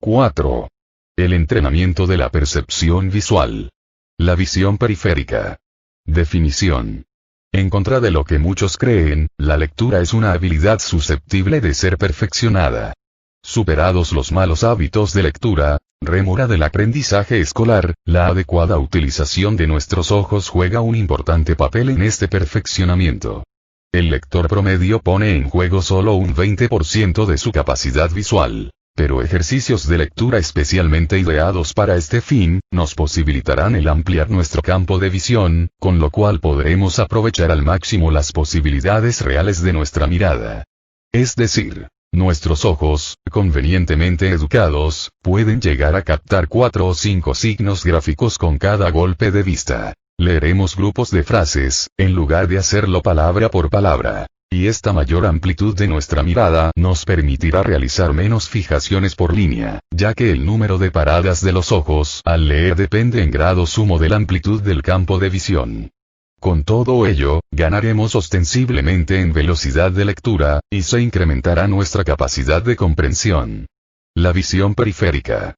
4. El entrenamiento de la percepción visual. La visión periférica. Definición. En contra de lo que muchos creen, la lectura es una habilidad susceptible de ser perfeccionada. Superados los malos hábitos de lectura, rémora del aprendizaje escolar, la adecuada utilización de nuestros ojos juega un importante papel en este perfeccionamiento. El lector promedio pone en juego solo un 20% de su capacidad visual. Pero ejercicios de lectura especialmente ideados para este fin, nos posibilitarán el ampliar nuestro campo de visión, con lo cual podremos aprovechar al máximo las posibilidades reales de nuestra mirada. Es decir, nuestros ojos, convenientemente educados, pueden llegar a captar 4 o 5 signos gráficos con cada golpe de vista. Leeremos grupos de frases, en lugar de hacerlo palabra por palabra. Y esta mayor amplitud de nuestra mirada nos permitirá realizar menos fijaciones por línea, ya que el número de paradas de los ojos al leer depende en grado sumo de la amplitud del campo de visión. Con todo ello, ganaremos ostensiblemente en velocidad de lectura, y se incrementará nuestra capacidad de comprensión. La visión periférica.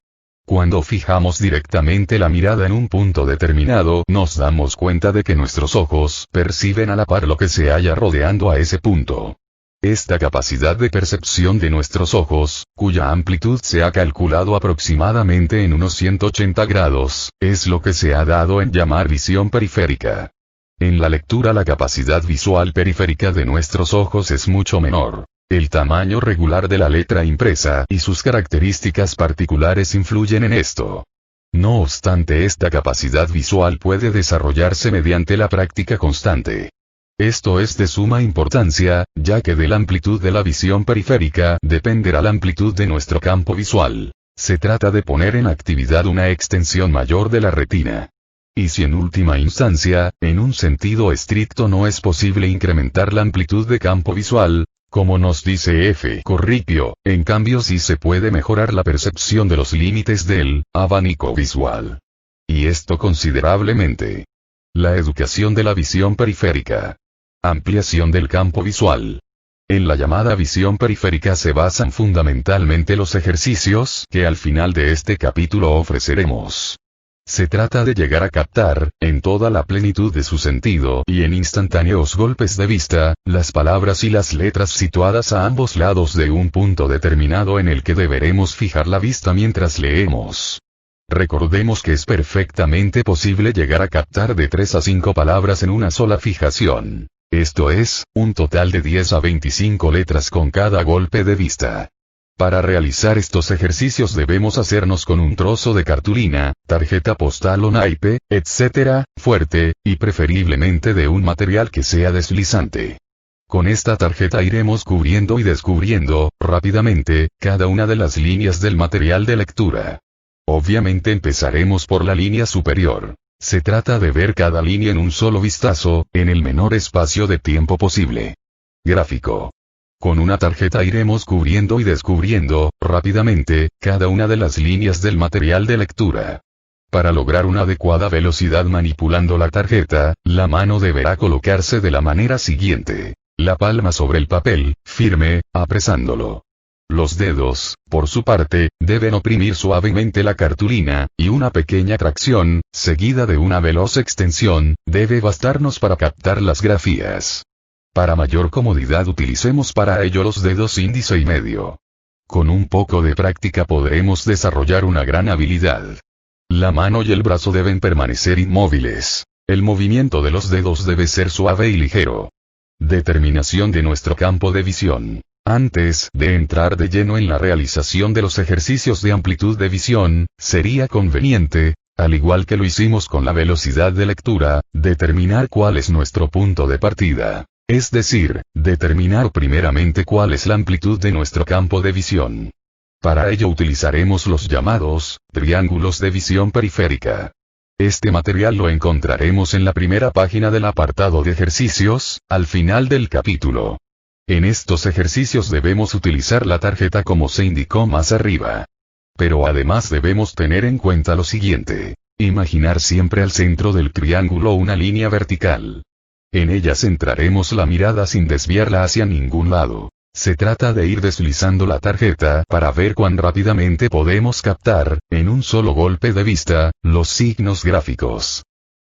Cuando fijamos directamente la mirada en un punto determinado, nos damos cuenta de que nuestros ojos perciben a la par lo que se halla rodeando a ese punto. Esta capacidad de percepción de nuestros ojos, cuya amplitud se ha calculado aproximadamente en unos 180 grados, es lo que se ha dado en llamar visión periférica. En la lectura la capacidad visual periférica de nuestros ojos es mucho menor. El tamaño regular de la letra impresa y sus características particulares influyen en esto. No obstante, esta capacidad visual puede desarrollarse mediante la práctica constante. Esto es de suma importancia, ya que de la amplitud de la visión periférica dependerá la amplitud de nuestro campo visual. Se trata de poner en actividad una extensión mayor de la retina. Y si en última instancia, en un sentido estricto no es posible incrementar la amplitud de campo visual, como nos dice F. Corripio, en cambio sí se puede mejorar la percepción de los límites del abanico visual. Y esto considerablemente. La educación de la visión periférica. Ampliación del campo visual. En la llamada visión periférica se basan fundamentalmente los ejercicios que al final de este capítulo ofreceremos. Se trata de llegar a captar, en toda la plenitud de su sentido y en instantáneos golpes de vista, las palabras y las letras situadas a ambos lados de un punto determinado en el que deberemos fijar la vista mientras leemos. Recordemos que es perfectamente posible llegar a captar de 3 a 5 palabras en una sola fijación. Esto es, un total de 10 a 25 letras con cada golpe de vista. Para realizar estos ejercicios debemos hacernos con un trozo de cartulina, tarjeta postal o naipe, etc., fuerte, y preferiblemente de un material que sea deslizante. Con esta tarjeta iremos cubriendo y descubriendo, rápidamente, cada una de las líneas del material de lectura. Obviamente empezaremos por la línea superior. Se trata de ver cada línea en un solo vistazo, en el menor espacio de tiempo posible. Gráfico. Con una tarjeta iremos cubriendo y descubriendo, rápidamente, cada una de las líneas del material de lectura. Para lograr una adecuada velocidad manipulando la tarjeta, la mano deberá colocarse de la manera siguiente. La palma sobre el papel, firme, apresándolo. Los dedos, por su parte, deben oprimir suavemente la cartulina, y una pequeña tracción, seguida de una veloz extensión, debe bastarnos para captar las grafías. Para mayor comodidad utilicemos para ello los dedos índice y medio. Con un poco de práctica podremos desarrollar una gran habilidad. La mano y el brazo deben permanecer inmóviles. El movimiento de los dedos debe ser suave y ligero. Determinación de nuestro campo de visión. Antes de entrar de lleno en la realización de los ejercicios de amplitud de visión, sería conveniente, al igual que lo hicimos con la velocidad de lectura, determinar cuál es nuestro punto de partida. Es decir, determinar primeramente cuál es la amplitud de nuestro campo de visión. Para ello utilizaremos los llamados triángulos de visión periférica. Este material lo encontraremos en la primera página del apartado de ejercicios, al final del capítulo. En estos ejercicios debemos utilizar la tarjeta como se indicó más arriba. Pero además debemos tener en cuenta lo siguiente. Imaginar siempre al centro del triángulo una línea vertical. En ella centraremos la mirada sin desviarla hacia ningún lado. Se trata de ir deslizando la tarjeta para ver cuán rápidamente podemos captar, en un solo golpe de vista, los signos gráficos.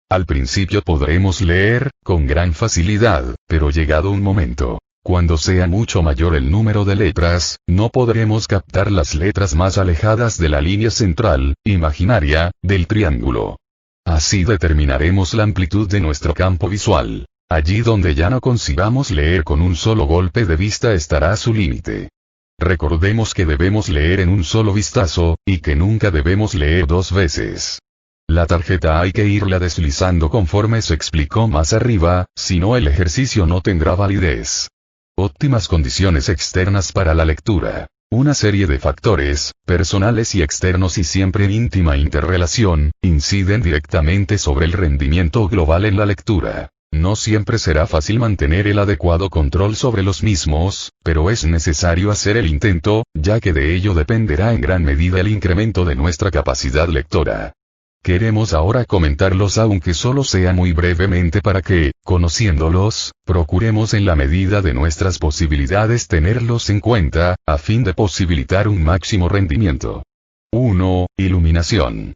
Al principio podremos leer, con gran facilidad, pero llegado un momento, cuando sea mucho mayor el número de letras, no podremos captar las letras más alejadas de la línea central, imaginaria, del triángulo. Así determinaremos la amplitud de nuestro campo visual. Allí donde ya no consigamos leer con un solo golpe de vista estará su límite. Recordemos que debemos leer en un solo vistazo, y que nunca debemos leer dos veces. La tarjeta hay que irla deslizando conforme se explicó más arriba, si no el ejercicio no tendrá validez. Óptimas condiciones externas para la lectura. Una serie de factores, personales y externos y siempre en íntima interrelación, inciden directamente sobre el rendimiento global en la lectura. No siempre será fácil mantener el adecuado control sobre los mismos, pero es necesario hacer el intento, ya que de ello dependerá en gran medida el incremento de nuestra capacidad lectora. Queremos ahora comentarlos aunque solo sea muy brevemente para que, conociéndolos, procuremos en la medida de nuestras posibilidades tenerlos en cuenta, a fin de posibilitar un máximo rendimiento. 1. Iluminación.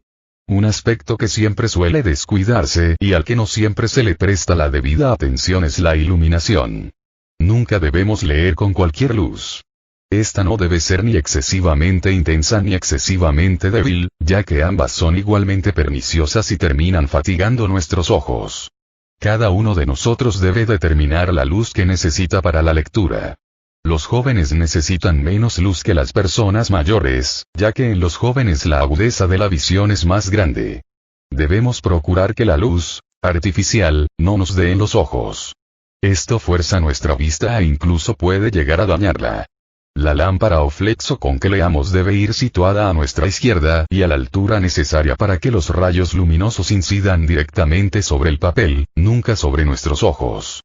Un aspecto que siempre suele descuidarse y al que no siempre se le presta la debida atención es la iluminación. Nunca debemos leer con cualquier luz. Esta no debe ser ni excesivamente intensa ni excesivamente débil, ya que ambas son igualmente perniciosas y terminan fatigando nuestros ojos. Cada uno de nosotros debe determinar la luz que necesita para la lectura. Los jóvenes necesitan menos luz que las personas mayores, ya que en los jóvenes la agudeza de la visión es más grande. Debemos procurar que la luz artificial no nos dé en los ojos. Esto fuerza nuestra vista e incluso puede llegar a dañarla. La lámpara o flexo con que leamos debe ir situada a nuestra izquierda y a la altura necesaria para que los rayos luminosos incidan directamente sobre el papel, nunca sobre nuestros ojos.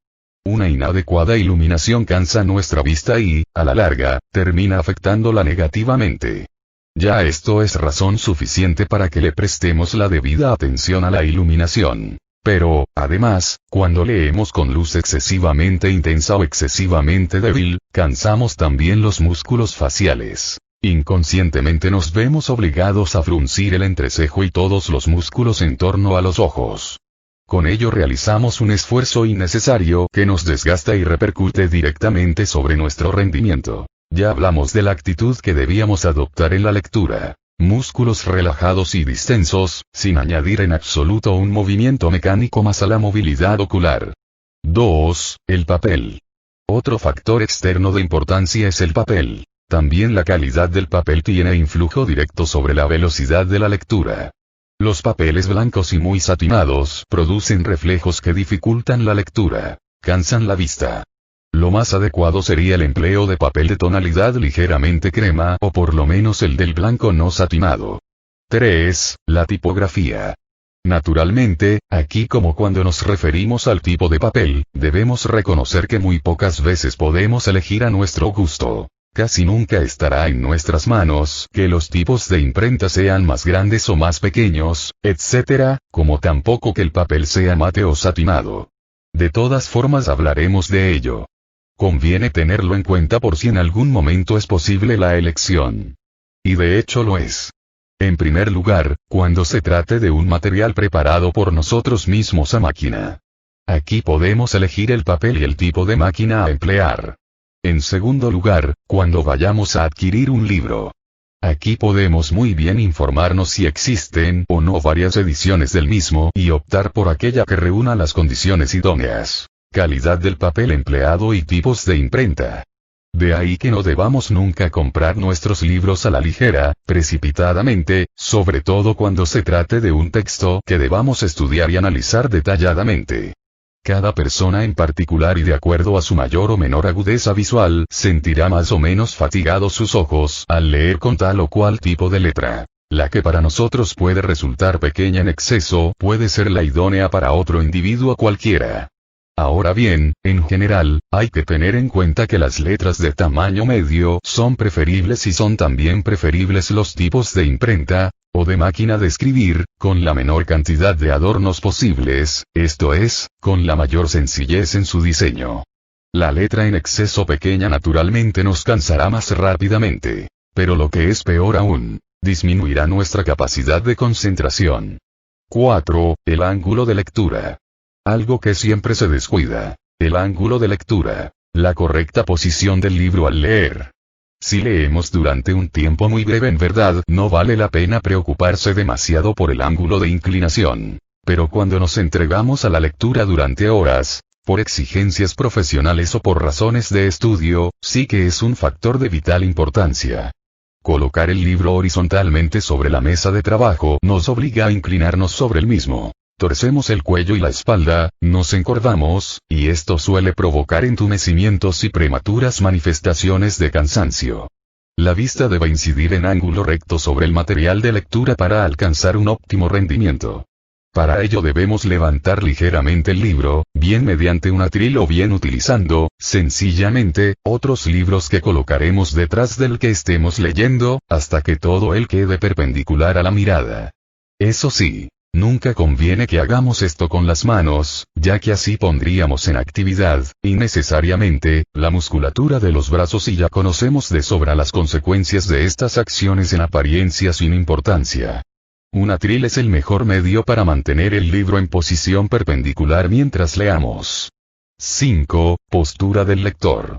Una inadecuada iluminación cansa nuestra vista y, a la larga, termina afectándola negativamente. Ya esto es razón suficiente para que le prestemos la debida atención a la iluminación. Pero, además, cuando leemos con luz excesivamente intensa o excesivamente débil, cansamos también los músculos faciales. Inconscientemente nos vemos obligados a fruncir el entrecejo y todos los músculos en torno a los ojos. Con ello realizamos un esfuerzo innecesario que nos desgasta y repercute directamente sobre nuestro rendimiento. Ya hablamos de la actitud que debíamos adoptar en la lectura. Músculos relajados y distensos, sin añadir en absoluto un movimiento mecánico más a la movilidad ocular. 2. El papel. Otro factor externo de importancia es el papel. También la calidad del papel tiene influjo directo sobre la velocidad de la lectura. Los papeles blancos y muy satinados producen reflejos que dificultan la lectura, cansan la vista. Lo más adecuado sería el empleo de papel de tonalidad ligeramente crema o por lo menos el del blanco no satinado. 3. La tipografía. Naturalmente, aquí como cuando nos referimos al tipo de papel, debemos reconocer que muy pocas veces podemos elegir a nuestro gusto. Casi nunca estará en nuestras manos que los tipos de imprenta sean más grandes o más pequeños, etc., como tampoco que el papel sea mate o satinado. De todas formas hablaremos de ello. Conviene tenerlo en cuenta por si en algún momento es posible la elección. Y de hecho lo es. En primer lugar, cuando se trate de un material preparado por nosotros mismos a máquina. Aquí podemos elegir el papel y el tipo de máquina a emplear. En segundo lugar, cuando vayamos a adquirir un libro. Aquí podemos muy bien informarnos si existen o no varias ediciones del mismo y optar por aquella que reúna las condiciones idóneas, calidad del papel empleado y tipos de imprenta. De ahí que no debamos nunca comprar nuestros libros a la ligera, precipitadamente, sobre todo cuando se trate de un texto que debamos estudiar y analizar detalladamente. Cada persona en particular y de acuerdo a su mayor o menor agudeza visual, sentirá más o menos fatigados sus ojos al leer con tal o cual tipo de letra. La que para nosotros puede resultar pequeña en exceso, puede ser la idónea para otro individuo cualquiera. Ahora bien, en general, hay que tener en cuenta que las letras de tamaño medio son preferibles y son también preferibles los tipos de imprenta, o de máquina de escribir, con la menor cantidad de adornos posibles, esto es, con la mayor sencillez en su diseño. La letra en exceso pequeña naturalmente nos cansará más rápidamente. Pero lo que es peor aún, disminuirá nuestra capacidad de concentración. 4. El ángulo de lectura. Algo que siempre se descuida. El ángulo de lectura. La correcta posición del libro al leer. Si leemos durante un tiempo muy breve, en verdad no vale la pena preocuparse demasiado por el ángulo de inclinación. Pero cuando nos entregamos a la lectura durante horas, por exigencias profesionales o por razones de estudio, sí que es un factor de vital importancia. Colocar el libro horizontalmente sobre la mesa de trabajo nos obliga a inclinarnos sobre el mismo. Torcemos el cuello y la espalda, nos encorvamos, y esto suele provocar entumecimientos y prematuras manifestaciones de cansancio. La vista debe incidir en ángulo recto sobre el material de lectura para alcanzar un óptimo rendimiento. Para ello debemos levantar ligeramente el libro, bien mediante un atril o bien utilizando, sencillamente, otros libros que colocaremos detrás del que estemos leyendo, hasta que todo él quede perpendicular a la mirada. Eso sí, nunca conviene que hagamos esto con las manos, ya que así pondríamos en actividad, innecesariamente, la musculatura de los brazos y ya conocemos de sobra las consecuencias de estas acciones en apariencia sin importancia. Un atril es el mejor medio para mantener el libro en posición perpendicular mientras leamos. 5. Postura del lector.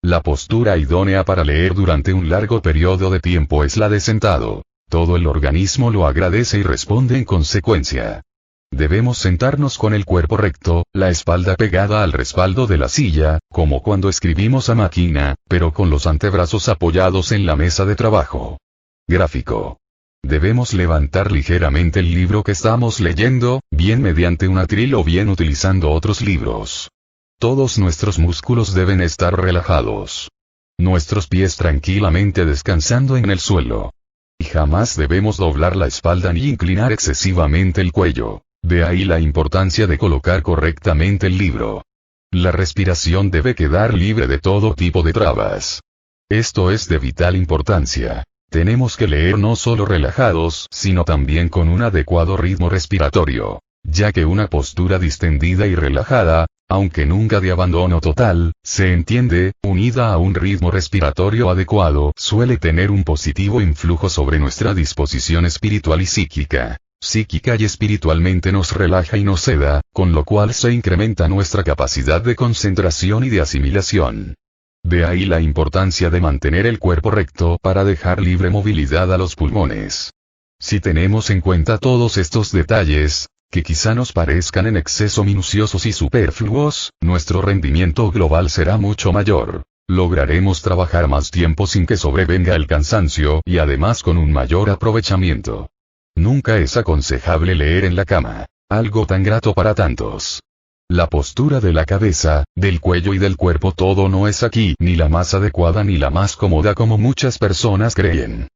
La postura idónea para leer durante un largo periodo de tiempo es la de sentado. Todo el organismo lo agradece y responde en consecuencia. Debemos sentarnos con el cuerpo recto, la espalda pegada al respaldo de la silla, como cuando escribimos a máquina, pero con los antebrazos apoyados en la mesa de trabajo. Gráfico. Debemos levantar ligeramente el libro que estamos leyendo, bien mediante un atril o bien utilizando otros libros. Todos nuestros músculos deben estar relajados. Nuestros pies tranquilamente descansando en el suelo. Y jamás debemos doblar la espalda ni inclinar excesivamente el cuello. De ahí la importancia de colocar correctamente el libro. La respiración debe quedar libre de todo tipo de trabas. Esto es de vital importancia. Tenemos que leer no solo relajados, sino también con un adecuado ritmo respiratorio, ya que una postura distendida y relajada, aunque nunca de abandono total, se entiende, unida a un ritmo respiratorio adecuado, suele tener un positivo influjo sobre nuestra disposición espiritual y psíquica. Psíquica y espiritualmente nos relaja y nos seda, con lo cual se incrementa nuestra capacidad de concentración y de asimilación. De ahí la importancia de mantener el cuerpo recto para dejar libre movilidad a los pulmones. Si tenemos en cuenta todos estos detalles, que quizá nos parezcan en exceso minuciosos y superfluos, nuestro rendimiento global será mucho mayor. Lograremos trabajar más tiempo sin que sobrevenga el cansancio y además con un mayor aprovechamiento. Nunca es aconsejable leer en la cama, algo tan grato para tantos. La postura de la cabeza, del cuello y del cuerpo todo no es aquí ni la más adecuada ni la más cómoda como muchas personas creen.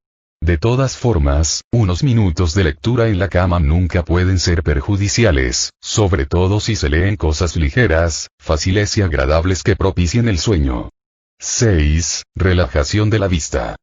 De todas formas, unos minutos de lectura en la cama nunca pueden ser perjudiciales, sobre todo si se leen cosas ligeras, fáciles y agradables que propicien el sueño. 6. Relajación de la vista.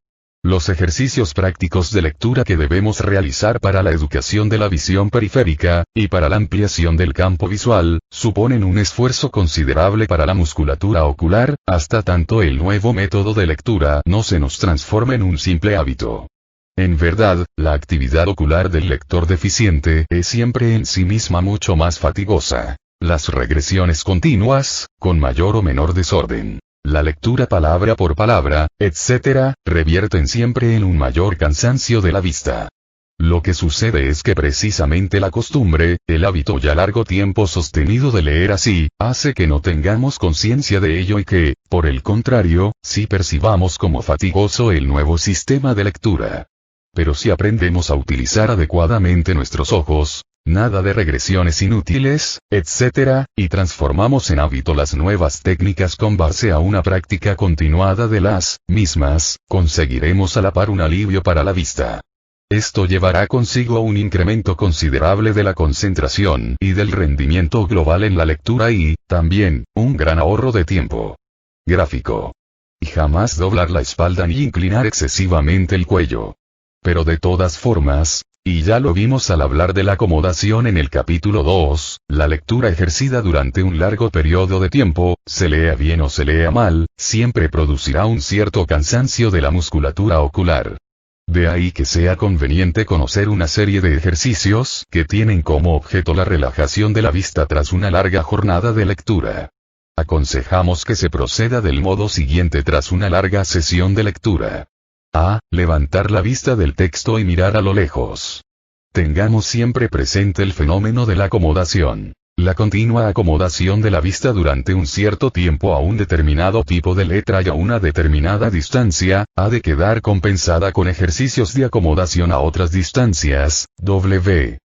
Los ejercicios prácticos de lectura que debemos realizar para la educación de la visión periférica, y para la ampliación del campo visual, suponen un esfuerzo considerable para la musculatura ocular, hasta tanto el nuevo método de lectura no se nos transforme en un simple hábito. En verdad, la actividad ocular del lector deficiente es siempre en sí misma mucho más fatigosa. Las regresiones continuas, con mayor o menor desorden, la lectura palabra por palabra, etc., revierten siempre en un mayor cansancio de la vista. Lo que sucede es que precisamente la costumbre, el hábito ya largo tiempo sostenido de leer así, hace que no tengamos conciencia de ello y que, por el contrario, sí percibamos como fatigoso el nuevo sistema de lectura. Pero si aprendemos a utilizar adecuadamente nuestros ojos, nada de regresiones inútiles, etc., y transformamos en hábito las nuevas técnicas con base a una práctica continuada de las mismas, conseguiremos a la par un alivio para la vista. Esto llevará consigo un incremento considerable de la concentración y del rendimiento global en la lectura y, también, un gran ahorro de tiempo. Gráfico. Y jamás doblar la espalda ni inclinar excesivamente el cuello. Pero de todas formas, Y ya lo vimos al hablar de la acomodación en el capítulo 2, la lectura ejercida durante un largo periodo de tiempo, se lea bien o se lea mal, siempre producirá un cierto cansancio de la musculatura ocular. De ahí que sea conveniente conocer una serie de ejercicios que tienen como objeto la relajación de la vista tras una larga jornada de lectura. Aconsejamos que se proceda del modo siguiente tras una larga sesión de lectura. A. Levantar la vista del texto y mirar a lo lejos. Tengamos siempre presente el fenómeno de la acomodación. La continua acomodación de la vista durante un cierto tiempo a un determinado tipo de letra y a una determinada distancia, ha de quedar compensada con ejercicios de acomodación a otras distancias, w.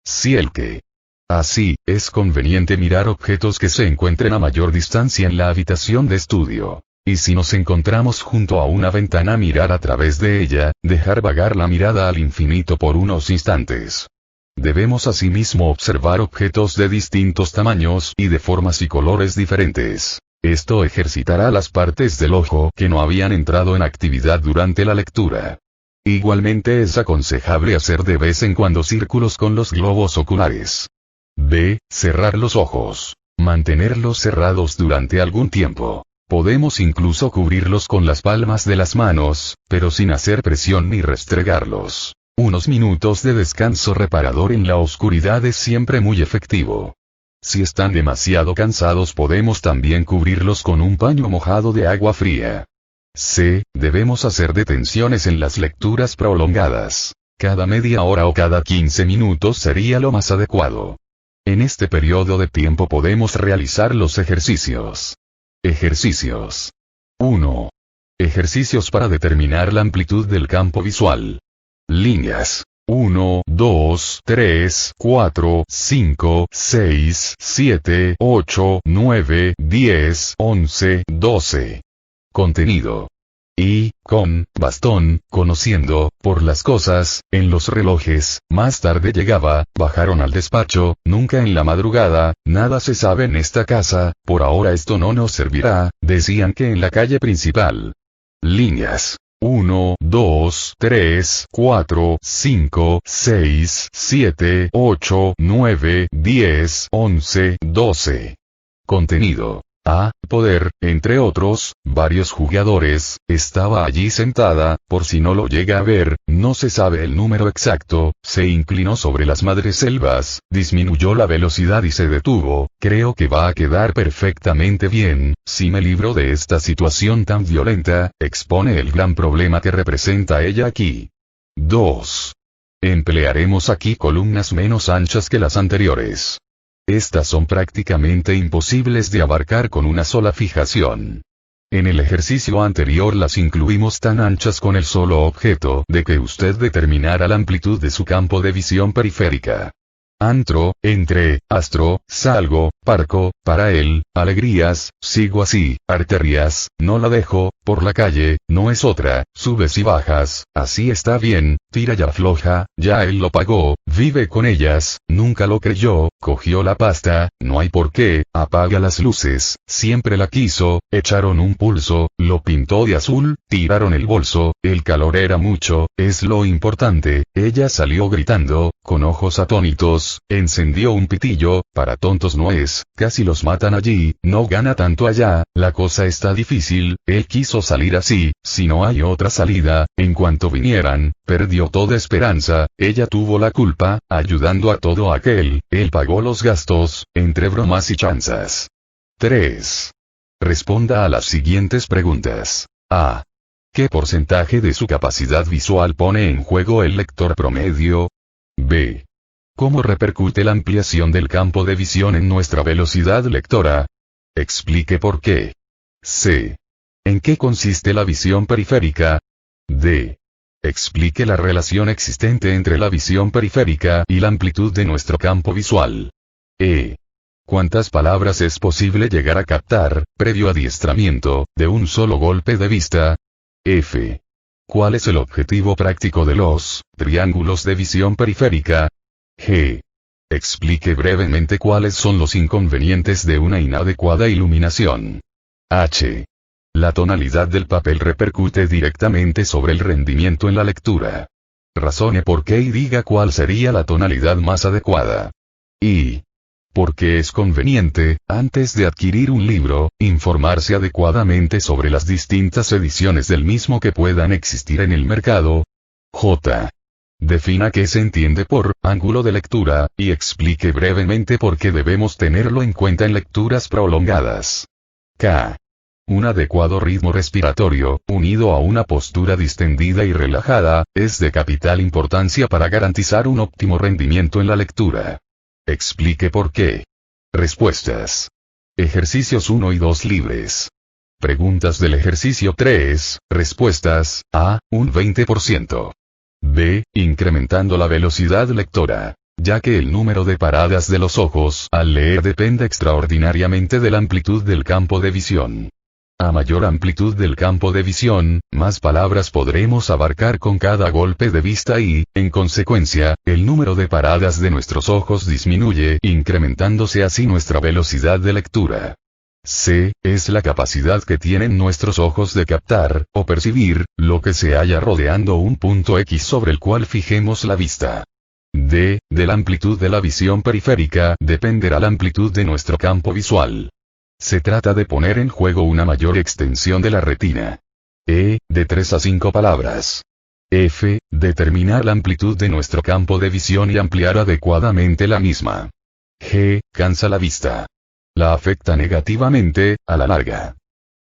Si el que. Así, es conveniente mirar objetos que se encuentren a mayor distancia en la habitación de estudio. Y si nos encontramos junto a una ventana, mirar a través de ella, dejar vagar la mirada al infinito por unos instantes. Debemos asimismo observar objetos de distintos tamaños y de formas y colores diferentes. Esto ejercitará las partes del ojo que no habían entrado en actividad durante la lectura. Igualmente es aconsejable hacer de vez en cuando círculos con los globos oculares. B. Cerrar los ojos. Mantenerlos cerrados durante algún tiempo. Podemos incluso cubrirlos con las palmas de las manos, pero sin hacer presión ni restregarlos. Unos minutos de descanso reparador en la oscuridad es siempre muy efectivo. Si están demasiado cansados, podemos también cubrirlos con un paño mojado de agua fría. C. Debemos hacer detenciones en las lecturas prolongadas. Cada media hora o cada 15 minutos sería lo más adecuado. En este periodo de tiempo podemos realizar los ejercicios. Ejercicios. 1. Ejercicios para determinar la amplitud del campo visual. Líneas. 1, 2, 3, 4, 5, 6, 7, 8, 9, 10, 11, 12. Contenido. Y, con, bastón, conociendo, por las cosas, en los relojes, más tarde llegaba, bajaron al despacho, nunca en la madrugada, nada se sabe en esta casa, por ahora esto no nos servirá, decían que en la calle principal. Líneas. 1, 2, 3, 4, 5, 6, 7, 8, 9, 10, 11, 12. Contenido. A. Poder, entre otros, varios jugadores, estaba allí sentada, por si no lo llega a ver, no se sabe el número exacto, se inclinó sobre las madreselvas, disminuyó la velocidad y se detuvo, creo que va a quedar perfectamente bien, si me libro de esta situación tan violenta, expone el gran problema que representa ella aquí. 2. Emplearemos aquí columnas menos anchas que las anteriores. Estas son prácticamente imposibles de abarcar con una sola fijación. En el ejercicio anterior las incluimos tan anchas con el solo objeto de que usted determinara la amplitud de su campo de visión periférica. Antro, entre, astro, salgo, parco, para él, alegrías, sigo así, arterias, no la dejo, por la calle, no es otra, subes y bajas, así está bien, tira y afloja, ya él lo pagó, vive con ellas, nunca lo creyó, cogió la pasta, no hay por qué, apaga las luces, siempre la quiso, echaron un pulso, lo pintó de azul, tiraron el bolso, el calor era mucho, es lo importante, ella salió gritando, con ojos atónitos, encendió un pitillo, para tontos no es, casi los matan allí, no gana tanto allá, la cosa está difícil, él quiso salir así, si no hay otra salida, en cuanto vinieran, perdió toda esperanza, ella tuvo la culpa, ayudando a todo aquel, él pagó los gastos, entre bromas y chanzas. 3. Responda a las siguientes preguntas. A. ¿Qué porcentaje de su capacidad visual pone en juego el lector promedio? B. ¿Cómo repercute la ampliación del campo de visión en nuestra velocidad lectora? Explique por qué. C. ¿En qué consiste la visión periférica? D. Explique la relación existente entre la visión periférica y la amplitud de nuestro campo visual. E. ¿Cuántas palabras es posible llegar a captar, previo adiestramiento, de un solo golpe de vista? F. ¿Cuál es el objetivo práctico de los triángulos de visión periférica? G. Explique brevemente cuáles son los inconvenientes de una inadecuada iluminación. H. La tonalidad del papel repercute directamente sobre el rendimiento en la lectura. razone por qué y diga cuál sería la tonalidad más adecuada. Y porque es conveniente, antes de adquirir un libro, informarse adecuadamente sobre las distintas ediciones del mismo que puedan existir en el mercado. J. Defina qué se entiende por ángulo de lectura, y explique brevemente por qué debemos tenerlo en cuenta en lecturas prolongadas. K. Un adecuado ritmo respiratorio, unido a una postura distendida y relajada, es de capital importancia para garantizar un óptimo rendimiento en la lectura. Explique por qué. Respuestas. Ejercicios 1 y 2 libres. Preguntas del ejercicio 3, respuestas, A, un 20%. B, incrementando la velocidad lectora, ya que el número de paradas de los ojos al leer depende extraordinariamente de la amplitud del campo de visión. A mayor amplitud del campo de visión, más palabras podremos abarcar con cada golpe de vista y, en consecuencia, el número de paradas de nuestros ojos disminuye, incrementándose así nuestra velocidad de lectura. C, es la capacidad que tienen nuestros ojos de captar, o percibir, lo que se halla rodeando un punto X sobre el cual fijemos la vista. D, de la amplitud de la visión periférica dependerá la amplitud de nuestro campo visual. Se trata de poner en juego una mayor extensión de la retina. E, de 3 a 5 palabras. F, determinar la amplitud de nuestro campo de visión y ampliar adecuadamente la misma. G, cansa la vista. La afecta negativamente, a la larga.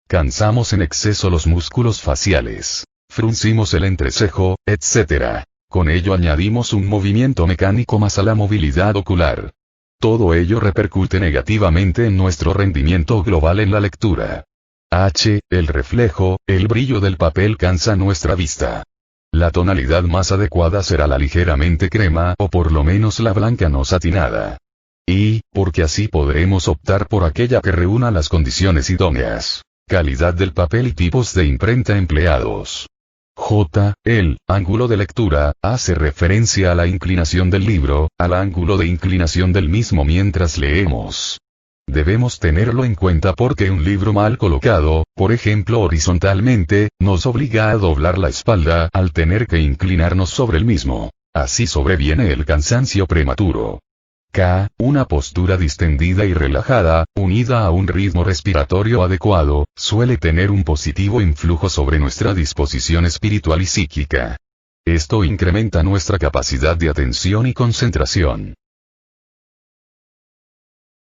Cansamos en exceso los músculos faciales. Fruncimos el entrecejo, etc. Con ello añadimos un movimiento mecánico más a la movilidad ocular. Todo ello repercute negativamente en nuestro rendimiento global en la lectura. H, el reflejo, el brillo del papel cansa nuestra vista. La tonalidad más adecuada será la ligeramente crema o por lo menos la blanca no satinada. I, porque así podremos optar por aquella que reúna las condiciones idóneas. Calidad del papel y tipos de imprenta empleados. J, el ángulo de lectura, hace referencia a la inclinación del libro, al ángulo de inclinación del mismo mientras leemos. Debemos tenerlo en cuenta porque un libro mal colocado, por ejemplo horizontalmente, nos obliga a doblar la espalda al tener que inclinarnos sobre el mismo. Así sobreviene el cansancio prematuro. K, una postura distendida y relajada, unida a un ritmo respiratorio adecuado, suele tener un positivo influjo sobre nuestra disposición espiritual y psíquica. Esto incrementa nuestra capacidad de atención y concentración.